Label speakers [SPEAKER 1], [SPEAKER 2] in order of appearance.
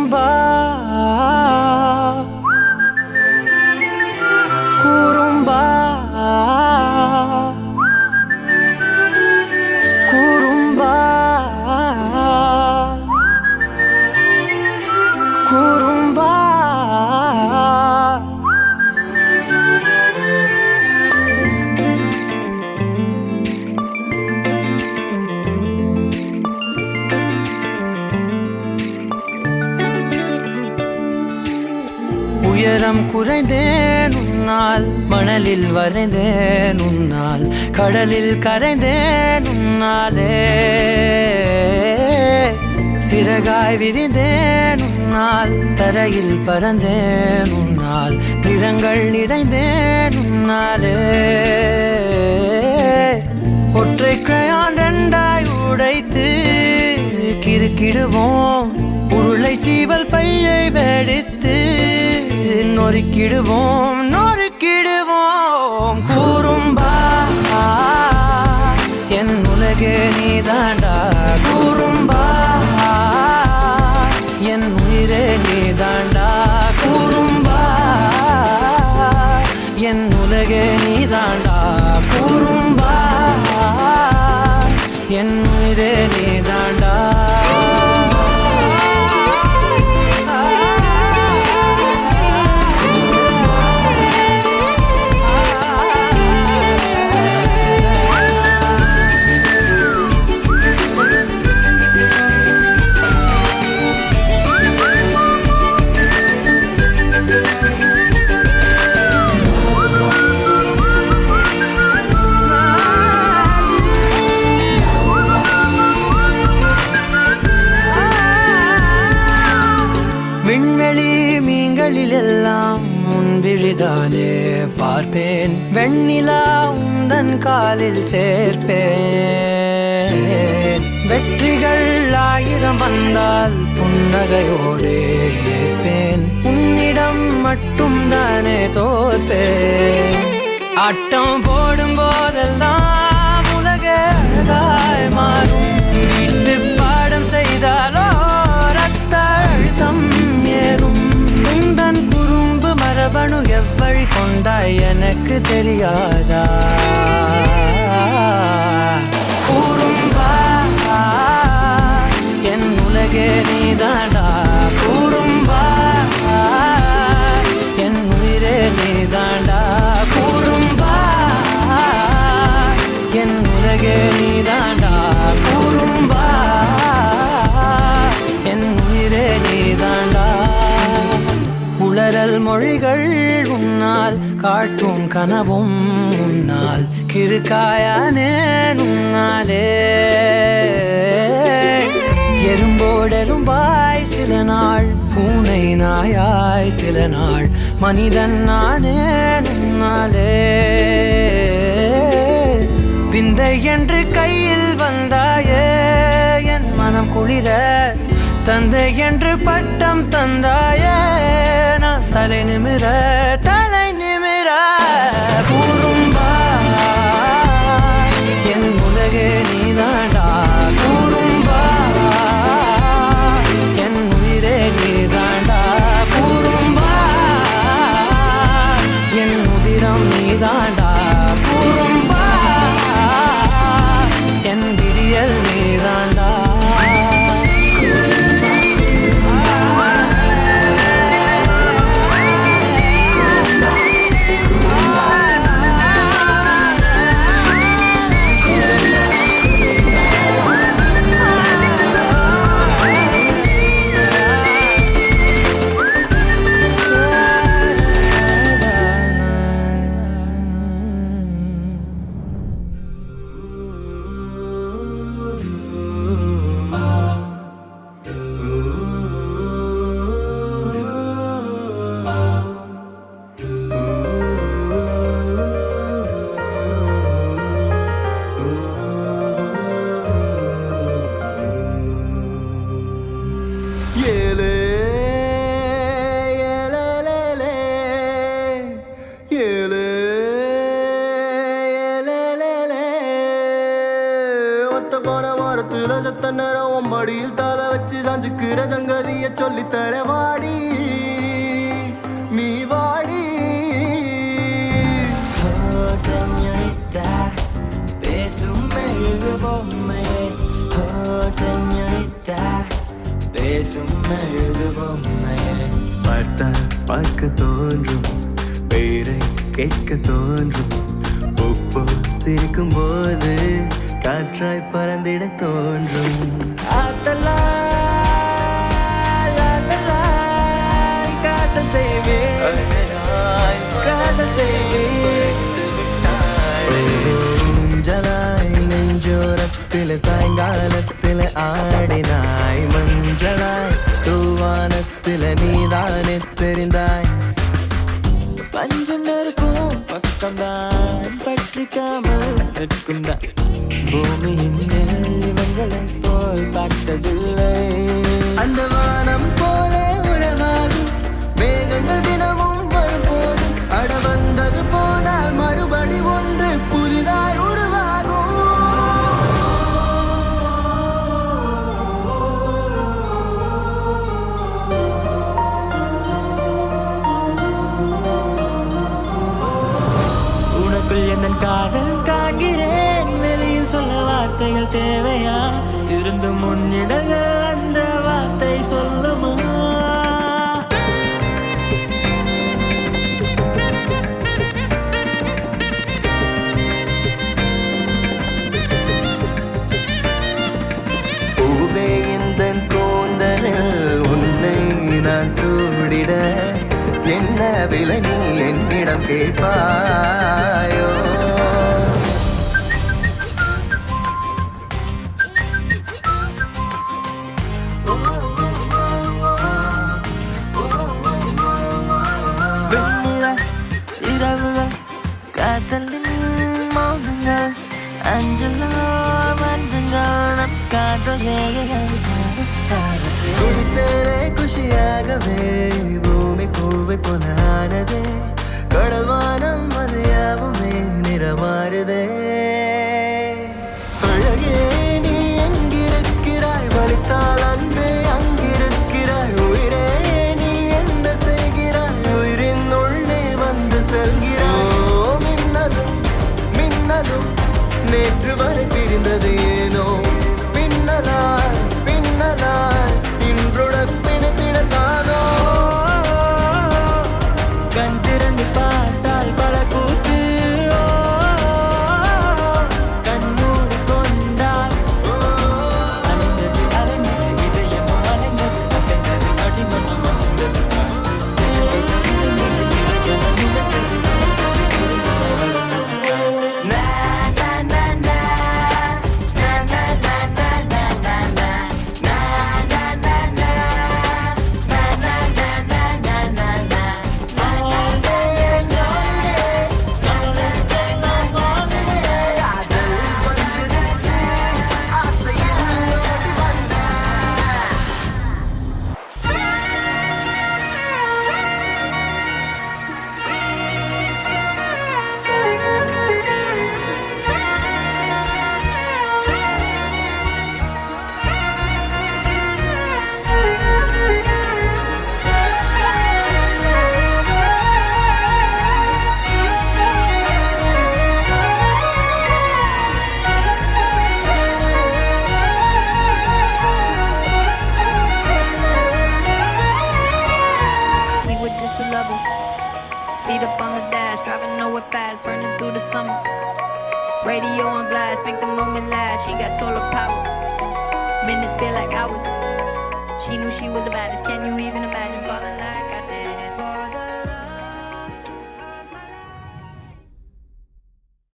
[SPEAKER 1] குறும்பா குறும்பா குறும்பா குறும்பா உயரம் குறைந்தேன் உன்னால், மணலில் வரைந்தேன் உன்னால், கடலில் கரைந்தேன் உன்னாலே, சிறகாய் விரிந்தேன் உன்னால், தரையில் பறந்தேன் உன்னால், நிறங்கள் நிறைந்தேன் உன்னாலே, ஒற்றை கிரையான் ரெண்டாய் உடைத்து கிறுக்கிடுவோம், உருளை சீவல் பையை வெடித்து நொறுக்கிடுவோம் நொறுக்கிடுவோம். குறும்பா என் உலகே நீதாண்டா, குறும்பா என் உயிரே நீதாண்டா, குறும்பா என் உலகே நீதாண்டா, குறும்பா என் உயிரே நீதாண்டா. விண்வெளி மீன்களில் எல்லாம் முன்விழிதானே பார்ப்பேன், வெண்ணிலா உந்தன் காலில் சேர்ப்பேன், வெற்றிகள் 1000 வந்தால் புன்னகையோடு ஏற்பேன், உன்னிடம் மட்டும் தானே தோற்பேன். ஆட்டம் போடும் போதெல்லாம் உலக அழகாய் மாறும், வீட்டு பாடம் செய்தாலோ ரத்த அழுத்தம் ஏறும், உந்தன் குறும்பு மரபணு எவ்வழி கொண்டாய் எனக்கு தெரியாதா. குறும்பா என் உலகே நீதாண்டா, குறும்பா என் உயிரே நீதாண்டா, குறும்பா என் உலகே நீதாண்டா, குறும்பா என் உயிரே நீதாண்டா. உளறல் மொழிகள் உன்னால், காட்டும் கனவும் உன்னால், கிறுக்காயானேன் உன்னாலே, எறும்போடெரும்பாய் சில நாள், பூனை நாயாய் சில நாள், மனிதன் நானே உன்னாலே, விந்தை என்று கையில் வந்தாயே என் மனம் குளிர, தந்தை என்று பட்டம் தந்தாயே நான் தலை நிமிர தலை நிமிர. குறும்பா என் உலகே நீதாண்டா, குறும்பா என் உயிரே நீதாண்டா, குறும்பா என் உதிரம் நீதாண்டா, குறும்பா என் விடியல் நீதாண்டா.
[SPEAKER 2] போன வாரத்துல செத்த நேரம் மடியில் தலை வச்சு சாஞ்சுக்கிற சங்கதிய சொல்லித்தர வாடி நீ வாடி.
[SPEAKER 1] Señorita, பேசும் மெழுகு பொம்மையே. Señorita, பேசும் மெழுகு பொம்மையே.
[SPEAKER 2] பார்த்தால் பார்க்க தோன்றும், பெயரை கேட்க தோன்றும், உப்போ சிரிக்கும் போது காற்றாய் பறந்திட தோன்றும்.
[SPEAKER 1] ஆத்தலா லாலலா, காதல் செய்வேன், காதல் செய்வேன்.
[SPEAKER 2] ஊஞ்சலாய் நெஞ்சோரத்தில சாயங்காலத்தில ஆடினாய், மஞ்சளாய் தூவானத்தில நீதானே தெரிந்தாய்.
[SPEAKER 1] பஞ்சம் நெருக்கும் பக்கம்தான் பற்றிக்காமல் நிற்கும்தான். பூமியின் மேல் இவங்களைப் போல் பார்த்ததில்லை.
[SPEAKER 2] அந்த வானம் போல உறவாகும் மேகங்கள் தினமும் வரும்போது, அட வந்தது போனால் மறுபடி ஒன்று புதிதாய் உருவாகும்.
[SPEAKER 1] உனக்குள் என் காதல் காண்கிறேன், வெளியில் சொல்ல வார்த்தைகள் தேவையா? இருந்து முன்னிடங்கள் அந்த வார்த்தை சொல்லுமா?
[SPEAKER 2] பூவே எந்தன் கூந்தலில் உன்னை நான் சூடிட, என்ன விலை நீ என்னிடம் கேட்பாயோ?
[SPEAKER 1] வெண்ணிற இரவுகள், காதலின் மௌனங்கள், அஞ்சலா வந்துங்கள் நம் காதல் ரேகைகள்.
[SPEAKER 2] குடித்தேனே குஷியாகவே, பூமி பூவை போல ஆனதே, கடல் வானம் அது யாவுமே நிறமாறுதே. அழகே நீ எங்கிருக்கிறாய், வலித்தால் அன்பே அங்கிருக்கிறாய். உயிரே நீ என்ன செய்கிறாய், உயிரின் உள்ளே வந்து செல்கிறாய். ஓ மின்னலும் மின்னலும் நேற்று வரை பிரிந்தது ஏனோ, பின்னலாய் பின்னலாய் இன்றுடன் பிணைத்திடத்தானோ.
[SPEAKER 1] கண் திறந்து பார்த்தால் பல கூத்து, கண்ணூர் கொண்டால் அலைந்தது அலைந்தது இதயமும் அலைந்தது, அசைந்தது அடிமனம் அசைந்தது.
[SPEAKER 3] Feet up on the dash, driving nowhere fast, burning through the summer. Radio on blast, make the moment last. She got solar power, minutes feel like hours. She knew she was the baddest, can you even imagine?